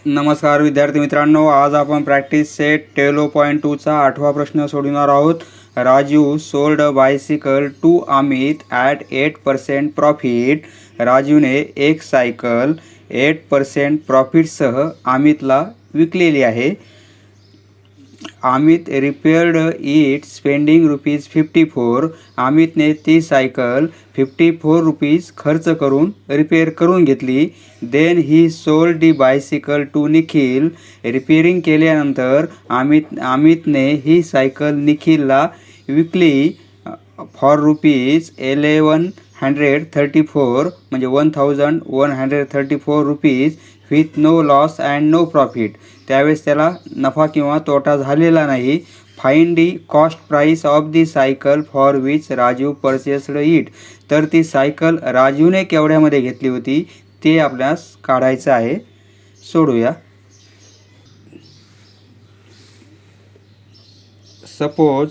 नमस्कार विद्यार्थी मित्रांनो, आज आपण प्रॅक्टिस सेट 12.2चा 8वा प्रश्न सोडवणार आहोत. Raju sold a bicycle to Amit at 8% profit. राजूने एक सायकल 8% प्रॉफिटसह अमितला विकलेली आहे. Amit repaired it spending ₹54. अमितने ती सायकल ₹54 खर्च करून रिपेअर करून घेतली. Then he sold the bicycle to Nikhil. Repairing केल्यानंतर अमितने ही सायकल निखिलला विकली फॉर ₹1134 म्हणजे ₹1134 with no loss and no profit. त्यावेळेस त्याला नफा किंवा तोटा झालेला नाही. Find the cost price of the cycle for which Raju purchased it. तर ती सायकल राजूने केवढ्यामध्ये घेतली होती ते आपल्यास काढायचं आहे. सोडूया. सपोज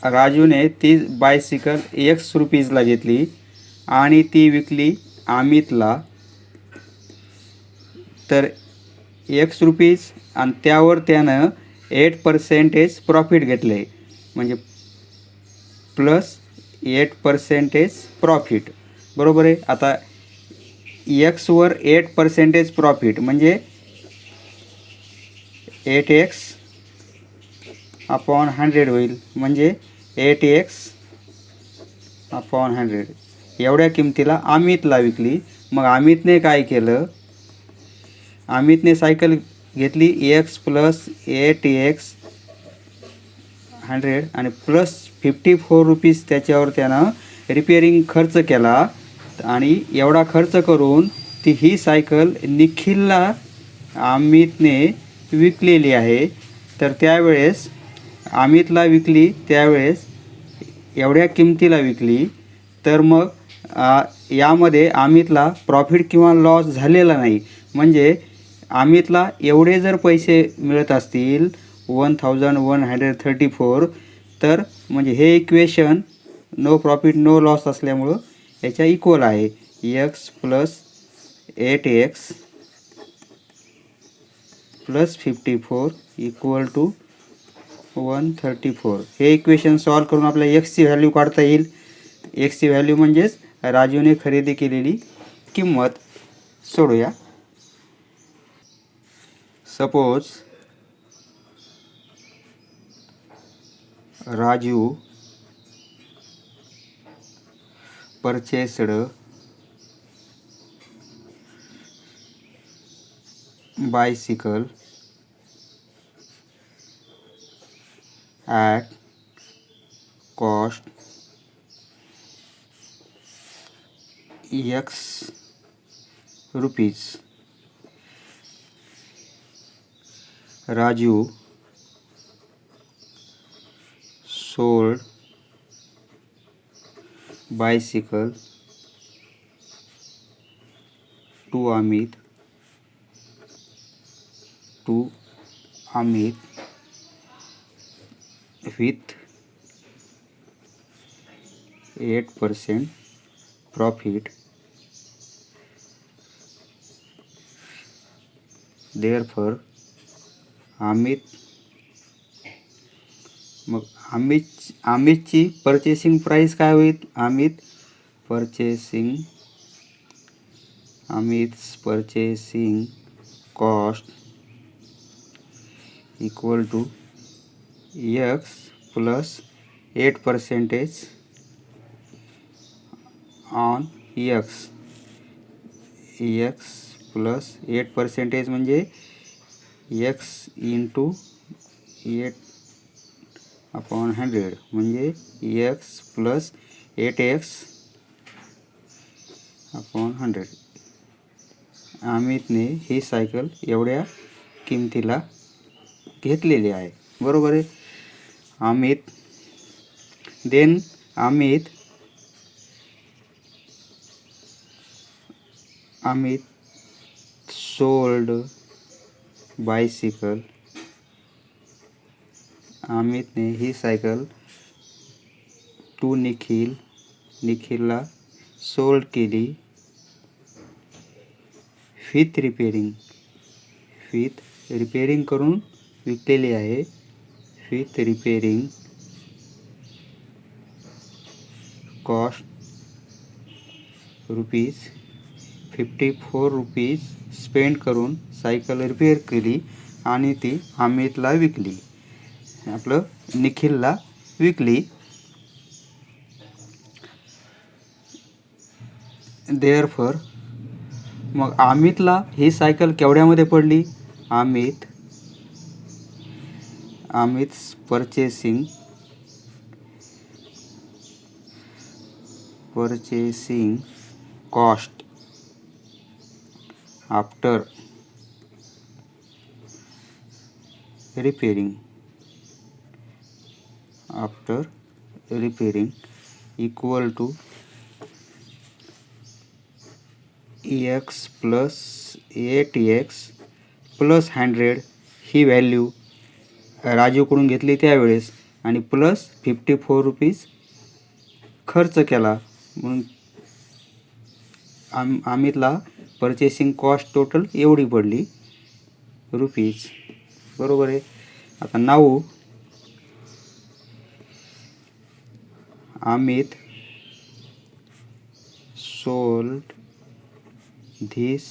राजूने ती बायसिकल ₹X घेतली आणि ती विकली अमितला. तर ₹X आणि त्यावर त्यानं 8% प्रॉफिट घेतले म्हणजे प्लस 8% प्रॉफिट. बरोबर आहे. आता Xवर 8% प्रॉफिट म्हणजे 8x अपॉन 100 होईल म्हणजे 8x अपॉन 100 एवढ्या किमतीला अमितला विकली. मग अमितने काय केलं, अमितने सायकल घेतली X प्लस 8x 100 आणि प्लस ₹54 त्याच्यावर त्यानं रिपेअरिंग खर्च केला आणि एवढा खर्च करून ही सायकल निखिलला अमितने विकलेली आहे. तर त्यावेळेस अमितला विकली त्यावेळेस एवढ्या किमतीला विकली. तर मग यामध्ये अमितला प्रॉफिट किंवा लॉस झालेला नाही. म्हणजे अमितला एवढे जर पैसे मिळत असतील 1134 तर म्हणजे हे equation no profit no loss असल्यामुळं याच्या इक्वल आहे. X plus 8x plus 54 equal to 134. हे इक्वेशन सॉल्व करून आपल्याला Xची व्हॅल्यू काढता येईल. Xची व्हॅल्यू म्हणजेच राजूने खरेदी केलेली किंमत. सोडूया. Suppose Raju purchased bicycle at cost X rupees. Raju sold bicycle to Amit with 8% profit. Therefore अमितची परचेसिंग प्राइस काय होईल. Amit's purchasing cost equal to X plus 8% on X plus 8% म्हणजे X इंटू 8 अपॉन 100 म्हणजे X प्लस 8x अपॉन 100. अमितने ही cycle एवढ्या किमतीला घेतलेली आहे. बरोबर आहे. Amit sold bicycle. अमितने ही सायकल टू निखिलला सोल्ड केली विथ रिपेअरिंग विथ रिपेअरिंग करून विकलेली आहे. विथ रिपेअरिंग कॉस्ट ₹54 स्पेंड करून सायकल रिपेअर केली आणि ती अमितला विकली, आपलं निखिलला विकली. देअरफॉर मग अमितला ही सायकल केवढ्यामध्ये पडली? Amit purchasing cost after repairing equal to x plus 8x plus 100 ही व्हॅल्यू राजूकडून घेतली त्यावेळेस आणि प्लस ₹54 खर्च केला, म्हणून अमितला परचेसिंग कॉस्ट टोटल एवढी पडली रुपीज. बरोबर आहे. आता now Amit sold this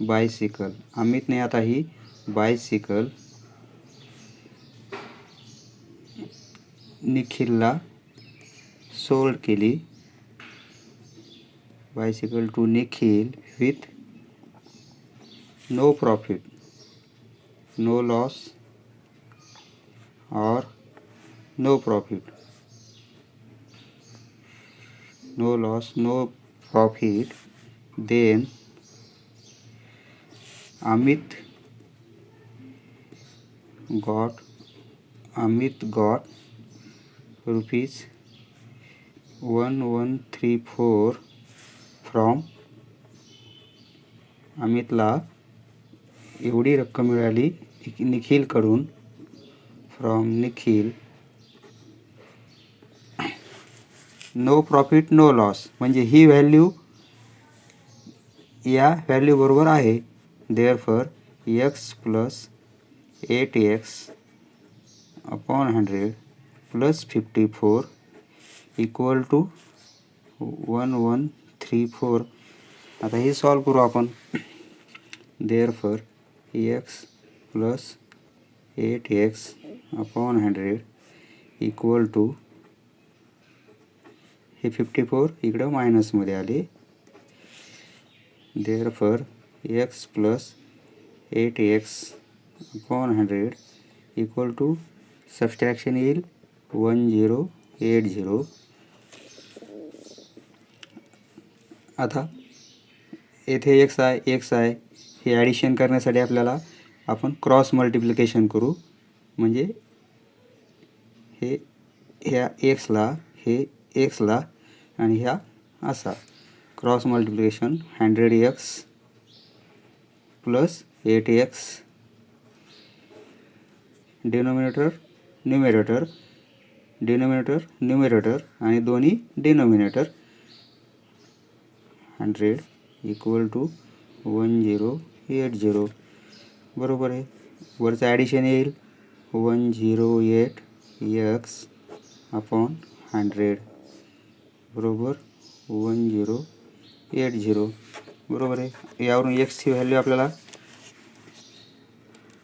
bicycle. अमितने आता ही बायसिकल निखिलला सोल्ड केली. Bicycle to Nikhil with no profit, no loss और no profit. No loss, no profit. Then Amit got ₹1134 from अमितला एवढी रक्कम मिळाली निखिलकडून, from Nikhil. No profit no loss म्हणजे ही व्हॅल्यू या व्हॅल्यू बरोबर आहे. Therefore x plus 8x upon 100 plus 54 equal to 1134. आता हे सॉल्व करू आपण. Therefore x plus 8x upon 100 equal to, हे 54 इकडं मायनसमध्ये आले. Therefore x plus 8x upon 100 equal to, subtraction येईल 1080. आता येथे x आहे, हे ॲडिशन करण्यासाठी आपल्याला आपण क्रॉस मल्टिप्लिकेशन करू. म्हणजे ह्या एक्सला आणि ह्या असा cross multiplication 100x plus 8x denominator numerator आणि दोन्ही डिनोमिनेटर 100 इक्वल टू 1080. बरोबर आहे. वरचं ॲडिशन येईल 108x अपॉन 100 बरोबर 1080. बरोबर आहे. यावरून एक्सची व्हॅल्यू आपल्याला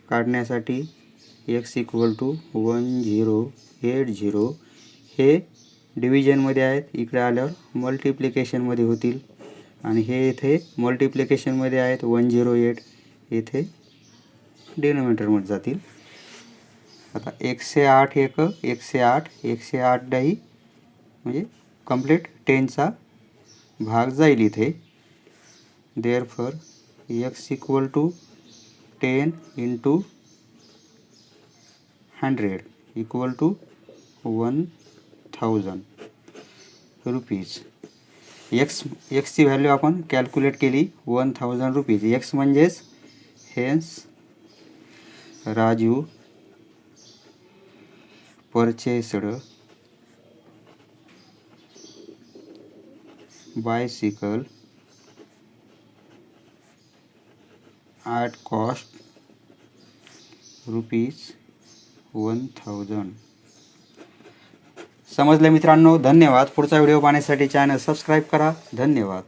काढण्यासाठी x इक्वल टू 1080 हे डिव्हिजनमध्ये आहेत, इकडे आल्यावर मल्टिप्लिकेशनमध्ये होतील आणि हे इथे मल्टिप्लिकेशनमध्ये आहेत 108 येथे डिनोमिनेटरमध्ये जातील. आता 108 108 डाही म्हणजे कंप्लीट 10चा भाग जाईल इथे. Therefore x equal to 10 into 100 equal to 1000 rupees. एक्सची व्हॅल्यू आपण कॅल्क्युलेट केली 1000 रुपीज. एक्स म्हणजेच hence Raju purchased bicycle at cost ₹1000. समजले मित्रांनो? धन्यवाद. पुढचा व्हिडिओ पाहण्यासाठी चॅनल सबस्क्राईब करा. धन्यवाद.